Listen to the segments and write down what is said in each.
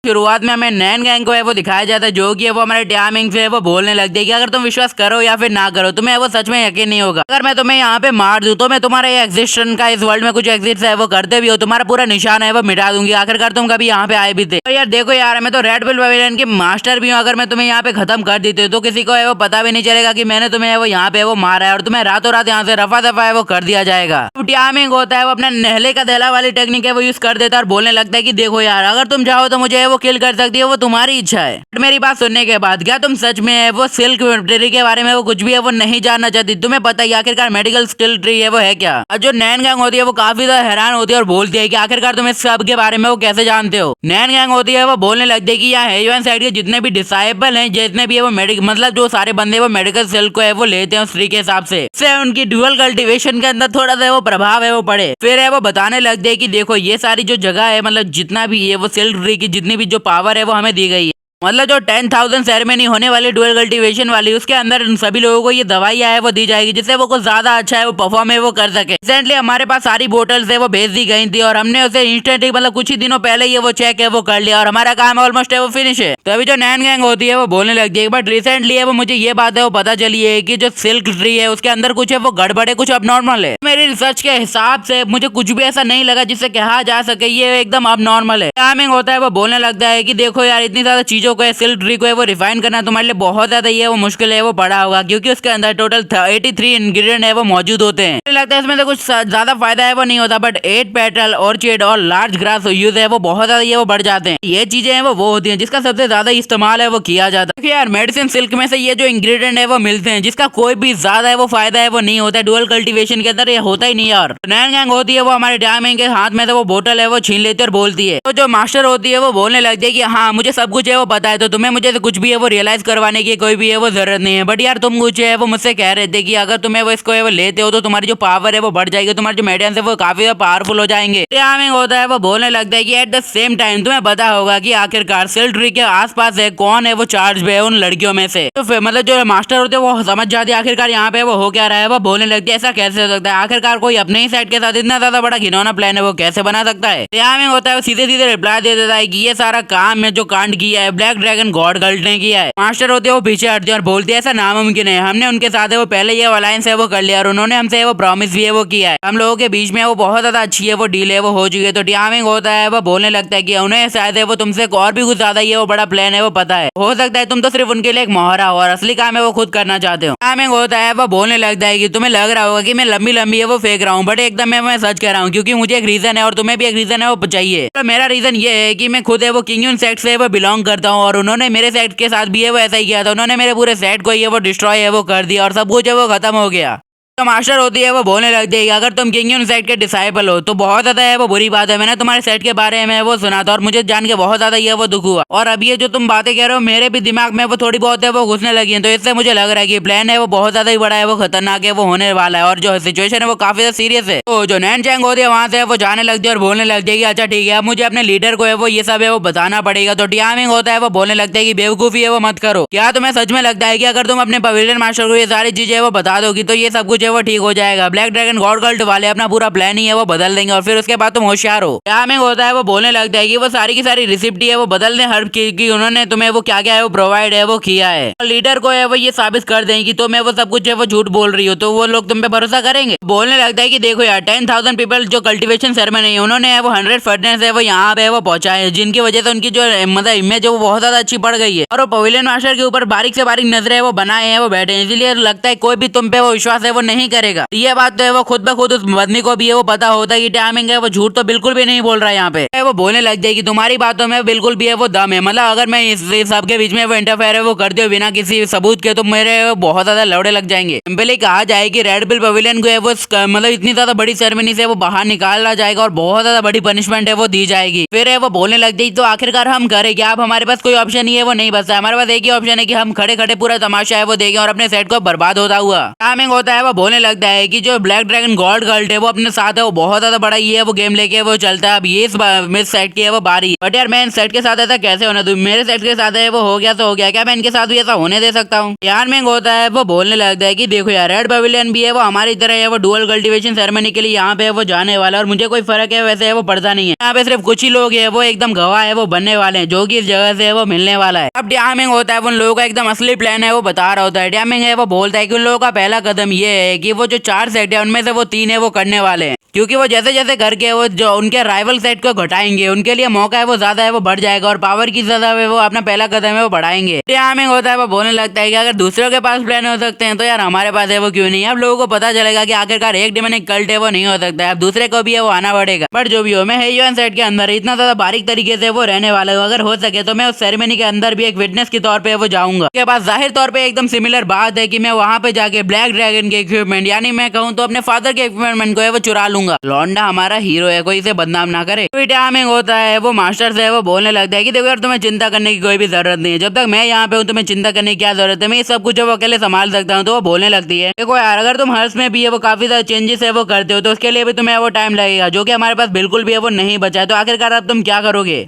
शुरुआत में हमें नैन गैंग को है वो दिखाया जाता है, जो कि वो हमारे टाइमिंग से वो बोलने लगती है कि अगर तुम विश्वास करो या फिर ना करो, तुम्हें वो सच में यकीन नहीं होगा। अगर मैं तुम्हें यहाँ पे मार दूं तो मैं तुम्हारे एग्जिस्टेंस का इस वर्ल्ड में कुछ एग्जिस्ट है वो करते भी हो, तुम्हारा पूरा निशान है वो मिटा दूंगी। आखिरकार तुम कभी यहाँ पे आए भी थे। तो यार देखो यार, मैं तो रेड पिल पवेलियन की मास्टर भी हूँ। अगर मैं तुम्हें यहाँ पे खत्म कर देती हूँ तो किसी को है वो पता भी नहीं चलेगा कि मैंने तुम्हें वो यहाँ पे वो मारा है, और तुम्हें रातों रात यहाँ से रफा दफा है वो कर दिया जाएगा। टाइमिंग होता है वो अपना नहले का दहला वाली टेक्निक है वो यूज कर देता है और बोलने लगता है कि देखो यार, अगर तुम चाहो तो मुझे वो किल कर सकती है, वो तुम्हारी इच्छा है। बट मेरी बात सुनने के बाद क्या तुम सच में है वो सिल्क ट्री के बारे में वो कुछ भी है वो नहीं जानना चाहती? तुम्हें पता है आखिरकार मेडिकल स्किल ट्री है वो है क्या? और जो नैन गैंग होती है वो काफी ज्यादा हैरान होती है और बोलती है कि आखिरकार तुम इस सब के बारे में वो कैसे जानते हो? नैन गैंग होती है वो बोलने लगती है कि यहाँ हेवन साइड के जितने भी डिसाइबल हैं, जितने भी है वो मतलब जो सारे बंदे वो मेडिकल सिल्क को है वो लेते हैं उस ट्री के हिसाब से उनकी ड्यूअल कल्टीवेशन के अंदर थोड़ा सा वो प्रभाव है वो पड़े। फिर है वो बताने लगते हैं कि देखो ये सारी जो जगह है, मतलब जितना भी है वो सिल्क ट्री की जितनी भी जो पावर है वो हमें दी गई है, मतलब जो 10,000 सेरेमनी होने वाली डुअल कल्टीवेशन वाली, उसके अंदर इन सभी लोगों को ये दवाइयाँ है वो दी जाएगी, जिससे वो कुछ ज्यादा अच्छा है वो परफॉर्म है वो कर सके। रिसेंटली हमारे पास सारी बोटल्स है वो भेज दी गई थी और हमने उसे इंस्टेंटली मतलब कुछ ही दिनों पहले ये वो चेक है वो कर लिया और हमारा काम ऑलमोस्ट है वो फिनिश है। तो अभी जो नैन गैंग होती है वो बोलने लगती है, बट रिसेंटली है वो मुझे ये बात है वो पता चली है कि जो सिल्क ट्री है उसके अंदर कुछ है वो गड़बड़ है, कुछ अब नॉर्मल है। मेरी रिसर्च के हिसाब से मुझे कुछ भी ऐसा नहीं लगा जिससे कहा जा सके ये एकदम अब नॉर्मल है। टाइमिंग होता है वो बोलने लगता है कि देखो यार, इतनी ज्यादा चीजों को सिल्क ट्री को वो रिफाइन करना तुम्हारे लिए बहुत ज्यादा ये वो मुश्किल है वो पड़ा होगा, क्योंकि उसके अंदर टोटल 83 इंग्रेडिएंट है वो मौजूद होते हैं। मुझे लगता है इसमें तो कुछ ज्यादा फायदा है वो नहीं होता, बट 8 पेटल ऑर्चिड और लार्ज ग्रास यूज है वो बहुत ज्यादा ये वो बढ़ जाते हैं। ये चीजें हैं वो होती हैं जिसका सबसे ज्यादा इस्तेमाल है वो किया जाता है। यार मेडिसिन सिल्क में से ये जो इंग्रेडिएंट है वो मिलते हैं जिसका कोई भी ज्यादा है वो फायदा है वो नहीं होता है। डुअल कल्टीवेशन के अंदर ये होता ही नहीं यार। नैन गैंग होती है वो हमारे टाइमिंग के हाथ में से वो बोतल है वो छीन लेती है और बोलती है, तो जो मास्टर होती है वो बोलने लगती है कि हाँ मुझे सब कुछ है वो पता है, तो तुम्हें मुझे कुछ भी है वो रियलाइज करवाने की कोई भी है वो जरूरत नहीं है। बट यार तुम कुछ है वो मुझसे कह रहे थे कि अगर तुम्हें वो इसको है वो लेते हो तो तुम्हारी जो पावर है वो बढ़ जाएगी, तुम्हारे जो मेडियंस है वो काफी पावरफुल हो जाएंगे। टाइमिंग होता है वो बोलने लगता है कि एट द सेम टाइम तुम्हें पता होगा कि आखिरकार सिल्क ट्री के आसपास है कौन है वो चार्ज है उन लड़कियों में से। तो फिर मतलब जो मास्टर होते हैं वो समझ जाते हैं आखिरकार यहाँ पे वो हो क्या रहा है। वो बोलने लगती है ऐसा कैसे हो सकता है, आखिरकार कोई अपने ही साइड के साथ इतना ज्यादा बड़ा घिनौना प्लान है वो कैसे बना सकता है। टाइमिंग होता है वो सीधे सीधे रिप्लाई दे देता है कि ये सारा काम है जो कांड किया है ब्लैक ड्रैगन गॉड गर्ल्ड ने किया है। मास्टर होते हैं वो पीछे हटते हैं और बोलते हैं ऐसा नामुमकिन है, हमने उनके साथ है वो पहले ये अलायंस है वो कर लिया और उन्होंने हमसे वो प्रॉमिस भी है वो किया है, हम लोगों के बीच में वो बहुत ज्यादा अच्छी है वो डील है वो हो चुकी है। तो टाइमिंग होता है वो बोलने लगता है कि उन्हें शायद है वो तुमसे और भी कुछ ज्यादा ये वो बड़ा प्लान है वो पता है, हो सकता है तुम तो सिर्फ उनके लिए एक मोहरा हो और असली काम है वो खुद करना चाहते हो। टाइमिंग होता है वो बोलने लगता है कि तुम्हें लग रहा होगा कि मैं लंबी लंबी है वो फेंक रहा हूँ, बट एकदम मैं सच कह रहा हूँ, क्योंकि मुझे एक रीजन है और तुम्हें भी एक रीजन है वो चाहिए। तो मेरा रीजन ये है कि मैं खुद है वो किंग सेक्ट से वो बिलोंग करता हूँ और उन्होंने मेरे सेक्ट के साथ भी है वो ऐसा ही किया था, उन्होंने मेरे पूरे सेट को ये वो डिस्ट्रॉय है वो कर दिया और सब कुछ है वो खत्म हो गया। तो मास्टर होती है वो बोलने लगती है कि अगर तुम किंग सेट के डिसाइबल हो तो बहुत ज्यादा है वो बुरी बात है, मैंने तुम्हारे सेट के बारे में वो सुना था और मुझे जान के बहुत ज्यादा ये वो दुख हुआ, और अब ये जो तुम बातें कह रहे हो मेरे भी दिमाग में वो थोड़ी बहुत है वो घुसने लगी है, तो इससे मुझे लग रहा है कि प्लान है वो बहुत ज्यादा ही बड़ा है वो खतरनाक है वो होने वाला है और जो सिचुएशन है वो काफी ज्यादा सीरियस है। तो जो नैन चैंग होती है वहां से वो जाने लगती है और बोलने लगती है कि अच्छा ठीक है अब मुझे अपने लीडर को है वो ये सब है वो बताना पड़ेगा। तो टाइमिंग होता है वो बोलने लगता है कि बेवकूफी है वो मत करो, क्या तुम्हें सच में लगता है कि अगर तुम अपने पवेलियन मास्टर को ये सारी चीजें वो बता दोगी तो ये सब कुछ है वो ठीक हो जाएगा? ब्लैक ड्रैगन गॉड गर्ल्ड वाले अपना पूरा प्लान ही है वो बदल देंगे और फिर उसके बाद तुम होशियार हो। टाइमिंग होता है वो बोलने लगता है कि वो सारी की सारी रिसिप्ट है वो बदल दें हर की उन्होंने तुम्हें वो क्या क्या है वो प्रोवाइड है वो किया है, और लीडर को है वो ये साबित कर दें कि तुम्हें वो सब कुछ है वो झूठ बोल रही हो, तो वो लोग तुम पे भरोसा करेंगे। बोलने लगता है कि देखो यार 10,000 पीपल जो कल्टीवेशन सेरेमनी है उन्होंने वो 100 फर्नेस है वो यहाँ पे वो पहुंचाए है, जिनकी वजह से उनकी जो मतलब इमेज है वो बहुत ज्यादा अच्छी बढ़ गई है और वो पवेलियन मास्टर के ऊपर बारीक से बारीक नजरें वो बनाए हैं वो बैठे हैं, इसलिए लगता है कोई भी तुम पे वो विश्वास है वो नहीं करेगा। ये बात तो है वो खुद ब खुद उस आदमी को भी है वो पता होता है कि टाइमिंग है वो झूठ तो बिल्कुल भी नहीं बोल रहा है। यहाँ पे वो बोलने लग जाए कि तुम्हारी बातों में बिल्कुल भी है वो दम है, मतलब अगर मैं इस सब के बीच में वो इंटरफेयर है वो करते हो बिना किसी सबूत के तो मेरे बहुत ज्यादा लौड़े लग जाएंगे। सिंपली कहा जाए कि रेड पिल पवेलियन को है वो मतलब इतनी ज्यादा बड़ी सेरेमनी से वो बाहर निकाला जाएगा और बहुत ज्यादा बड़ी पनिशमेंट है वो दी जाएगी। फिर है वो बोलने लग जाए तो आखिरकार हम करें क्या? अब हमारे पास कोई ऑप्शन नहीं है वो नहीं बचता, हमारे पास एक ही ऑप्शन है कि हम खड़े खड़े पूरा तमाशा है वो देखें और अपने सेट को बर्बाद होता हुआ। टाइमिंग होता है वो बोलने लगता है कि जो ब्लैक ड्रैगन गॉड कल्ट है वो अपने साथ है, वो बहुत ज्यादा बड़ा ये है वो गेम लेके वो चलता है। अब ये इस सेट की है वो बारी, बट यार मैं इन सेट के साथ ऐसा कैसे होने दूं? मेरे सेट के साथ है वो हो गया तो हो गया, क्या मैं इनके साथ भी ऐसा होने दे सकता हूँ? यार में होता है वो बोलने लगता है कि देखो यार, रेड पवेलियन भी है वो हमारी तरह है, वो डुअल कल्टीवेशन सेरेमनी के लिए यहाँ पे वो जाने वाला है और मुझे कोई फर्क है वैसे है वो पड़ता नहीं है। यहाँ पे सिर्फ कुछ ही लोग है वो एकदम गवाह है वो बनने वाले हैं, जो कि इस जगह से वो मिलने वाला है। अब डैमिंग होता है उन लोगों का एकदम असली प्लान है वो बता रहा होता है। डैमिंग है वो बोलता है कि उन लोगों का पहला कदम ये है कि वो जो 4 सेट है उनमें से वो 3 है वो करने वाले हैं, क्योंकि वो जैसे जैसे करके वो जो उनके राइवल सेट को घटाएंगे उनके लिए मौका है वो ज्यादा है वो बढ़ जाएगा और पावर की ज्यादा है वो अपना पहला कदम है वो बढ़ाएंगे। डैमिंग होता है वो बोलने लगता है कि अगर दूसरों के पास प्लान हो सकते हैं तो यार हमारे पास है वो क्यों नहीं? अब लोगों को पता चलेगा कि आखिरकार एक डिमोनिक कल्ट है वो नहीं हो सकता है, अब दूसरे को भी है वो आना पड़ेगा। बट जो भी हो, मैं हेयुआन सेट के अंदर इतना ज्यादा बारीक तरीके से वो रहने वाला हूँ, अगर हो सके तो मैं उस सेरेमनी के अंदर भी एक विटनेस के तौर पे वो जाऊंगा। उसके बाद जाहिर तौर पे एकदम सिमिलर बात है कि मैं वहां पे जाके ब्लैक ड्रैगन के इक्विपमेंट, यानी मैं कहूँ तो अपने फादर के इक्विपमेंट को है वो चुरा लूंगा। लौंडा हमारा हीरो है, कोई इसे बदनाम ना करे। तो टाइमिंग होता है वो मास्टर से वो बोलने लगता है कि देखो यार, तुम्हें चिंता करने की कोई भी जरूरत नहीं है, जब तक मैं यहाँ पे हूँ तुम्हें चिंता करने की क्या जरूरत है, मैं ये सब कुछ वो अकेले संभाल सकता हूँ। तो वो बोलने लगती है देखो यार, अगर तुम हर्ष में भी है वो काफी ज्यादा चेंजेस है वो करते हो तो उसके लिए भी तुम्हें वो टाइम लगेगा, जो कि हमारे पास बिल्कुल भी है वो नहीं बचा है। तो आखिरकार अब तुम क्या करोगे?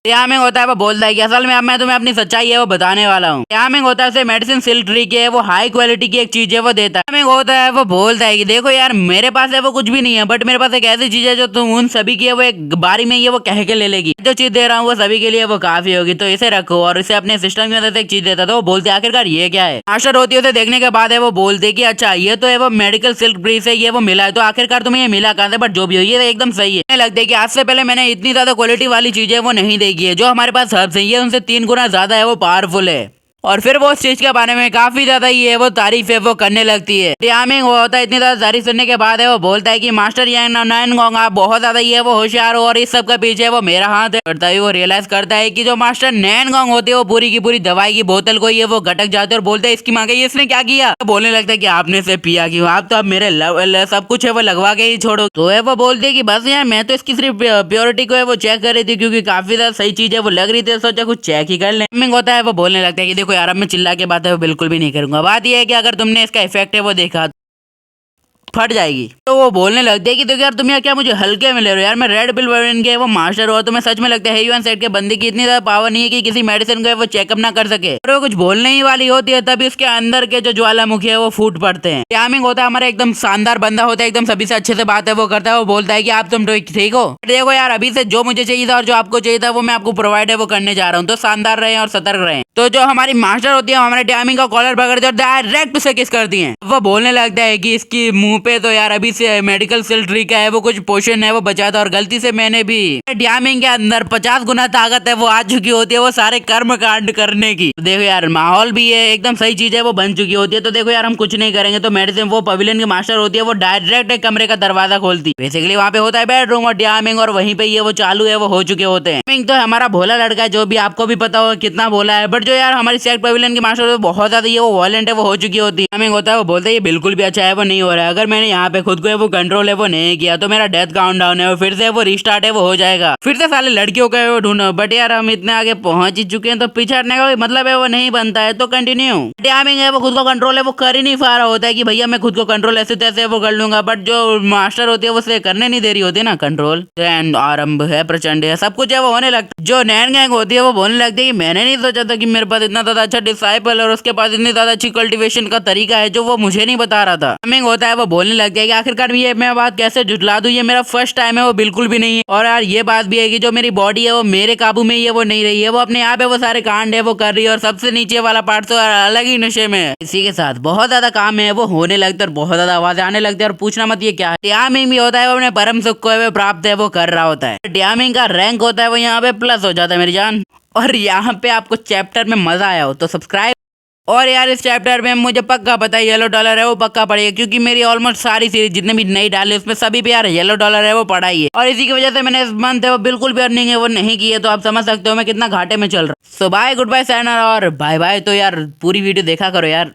में होता है वो बोलता है कि असल में अब मैं तुम्हें अपनी सच्चाई है वो बताने वाला हूँ। में होता है उसे मेडिसिन सिल्क ट्री की है वो हाई क्वालिटी की एक चीज है वो देता है। में होता है वो बोलता है कि देखो यार, मेरे पास है वो कुछ भी नहीं है, बट मेरे पास एक ऐसी चीज है जो तुम उन सभी की है वो एक बारी में ये वो कह के ले लेगी। जो चीज दे रहा हूँ वो सभी के लिए वो काफी होगी, तो इसे रखो और इसे अपने सिस्टम की मदद से एक चीज देता। तो वो बोलते आखिरकार ये क्या है? मास्टर होती है उसे देखने के बाद है वो बोलते कि अच्छा ये तो है वो मेडिकल सिल्क ट्री से ये वो मिला है, तो आखिरकार तुम्हें ये मिला कहाँ से? बट जो भी हो ये एकदम सही है। लगता है कि आज से पहले मैंने इतनी ज्यादा क्वालिटी वाली चीजें वो नहीं देखी है, जो हमारे पास हर्ब्स हैं ये उनसे 3 गुना ज्यादा है वो पावरफुल है। और फिर वो उस चीज के बारे में काफी ज्यादा ही है वो तारीफ है वो करने लगती है। टाइमिंग होता है इतनी ज्यादा तारीफ सुनने के बाद है वो बोलता है कि मास्टर यांग नायनगोंग, आप बहुत ज्यादा ही है वो होशियार हो और इस सब का पीछे वो मेरा हाथ है। तभी वो रियलाइज करता है कि जो मास्टर नायनगोंग होते हैं वो पूरी की पूरी दवाई की बोतल को ये वो गटक जाते और बोलते हैं इसकी मांगे ये इसने क्या किया? तो बोलने लगता है कि आपने इसे पिया क्यों? आप तो अब मेरे सब कुछ है वो लगवा के ही छोड़ो। तो है वो बोलते है कि बस यार, मैं तो इसकी सिर्फ प्योरिटी को है वो चेक कर रही थी, क्योंकि काफी ज्यादा सही चीज है वो लग रही थी, सोचा कुछ चेक ही कर ले। होता है वो बोलने लगता है कि देखो यार, अब मैं चिल्ला के बात है वो बिल्कुल भी नहीं करूंगा। बात यह है कि अगर तुमने इसका इफेक्ट है वो देखा फट जाएगी। तो वो बोलने लगते हैं कि देखो यार, तुम यार क्या मुझे हल्के में ले रहे हो यार, मैं रेड पिल वेरिएंट के वो मास्टर हो, तुम्हें सच में लगता है हेयुआन सेट के बंदे की इतनी ज्यादा पावर नहीं है कि किसी मेडिसिन को वो चेकअप ना कर सके। और वो कुछ बोलने ही वाली होती है तभी उसके अंदर के जो ज्वालामुखी है वो फूट पड़ते हैं। टाइमिंग होता है हमारा एकदम शानदार बंदा होता है, एकदम सभी से अच्छे से बात है वो करता है। वो बोलता है कि आप तुम ठीक हो? देखो यार, अभी से जो मुझे चाहिए था और जो आपको चाहिए था वो मैं आपको प्रोवाइड है वो करने जा रहा हूँ, तो शानदार रहे और सतर्क रहे। तो जो हमारी मास्टर होती है हमारे टाइमिंग का कॉलर पकड़ती है और डायरेक्ट उसे किस करती है। वो बोलने लगता है कि इसकी मुंह पे तो यार अभी मेडिकल सिल्क ट्री का है वो कुछ पोषण है वो बचा था और गलती से मैंने भी डैमिंग के अंदर 50 गुना ताकत है वो आ चुकी होती है वो सारे कर्म कांड करने की। देखो यार, माहौल भी है एकदम सही चीज है वो बन चुकी होती है। तो देखो यार, हम कुछ नहीं करेंगे तो मेडिसिन वो पवेलियन की मास्टर होती है वो डायरेक्ट एक कमरे का दरवाजा खोलती है। बेसिकली वहाँ पे होता है बेडरूम और डैमिंग, और वहीं पे ये वो चालू है वो हो चुके होते हैं। तो हमारा भोला लड़का है, जो भी आपको भी पता हो कितना भोला है, बट जो यार हमारी सेट पवेलियन की मास्टर बहुत ज्यादा ये वो वायलेंट है वो हो चुकी होती है। होता है वो बोलते है ये बिल्कुल भी अच्छा है वो नहीं हो रहा है, अगर मैंने यहाँ पे खुद को वो कंट्रोल है वो नहीं किया तो मेरा डेथ काउंट डाउन है वो फिर से वो रिस्टार्ट है वो हो जाएगा, फिर से साले लड़कियों का वो ढूंढो। बट यार, हम इतने आगे पहुंच ही चुके हैं तो पीछे हटने का मतलब है वो नहीं बनता है, तो कंटिन्यू। टाइमिंग है वो खुद को कंट्रोल है वो कर ही नहीं पा रहा होता है कि भैया मैं खुद को कंट्रोल ऐसे तैसे वो कर लूंगा, बट जो मास्टर होती है वो उसे करने नहीं दे रही होती है ना कंट्रोल। एंड आरंभ है प्रचंड है, सब कुछ है वो होने लगता है। जो नैन गैंग होती है वो बोलने लगती है कि मैंने नहीं सोचा था कि मेरे पास इतना ज्यादा अच्छा डिसाइपल और उसके पास इतनी ज्यादा अच्छी कल्टीवेशन का तरीका है जो वो मुझे नहीं बता रहा था। टाइमिंग होता है वो बोलने लग गया कि आखिरकार ये मैं बात कैसे जुटला दूं, ये मेरा फर्स्ट टाइम है वो बिल्कुल भी नहीं है। और यार ये बात भी है कि जो मेरी बॉडी है वो मेरे काबू में ही है वो नहीं रही है, वो अपने आप है वो सारे कांड है वो कर रही है और सबसे नीचे वाला पार्ट तो अलग ही नशे में है। इसी के साथ बहुत ज्यादा काम है वो होने लगता है और बहुत ज्यादा आवाज आने लगती है और पूछना मत ये क्या है। टाइमिंग भी होता है वो अपने परम सुख को प्राप्त है वो कर रहा होता है। टाइमिंग का रैंक होता है वो यहाँ पे प्लस हो जाता है मेरी जान। और यहाँ पे आपको चैप्टर में मजा आया हो तो सब्सक्राइब। और यार इस चैप्टर में मुझे पक्का पता है येलो डॉलर है वो पक्का पड़ेगा, क्योंकि मेरी ऑलमोस्ट सारी सीरीज जितने भी नई डाले उसमें सभी पे यार येलो डॉलर है वो पड़ा ही है। और इसी की वजह से मैंने इस मंथ है वो बिल्कुल भी अर्निंग है वो नहीं की है, तो आप समझ सकते हो मैं कितना घाटे में चल रहा हूँ। सो बाय, गुड बाय, साइनर और बाय बाय। तो यार पूरी वीडियो देखा करो यार।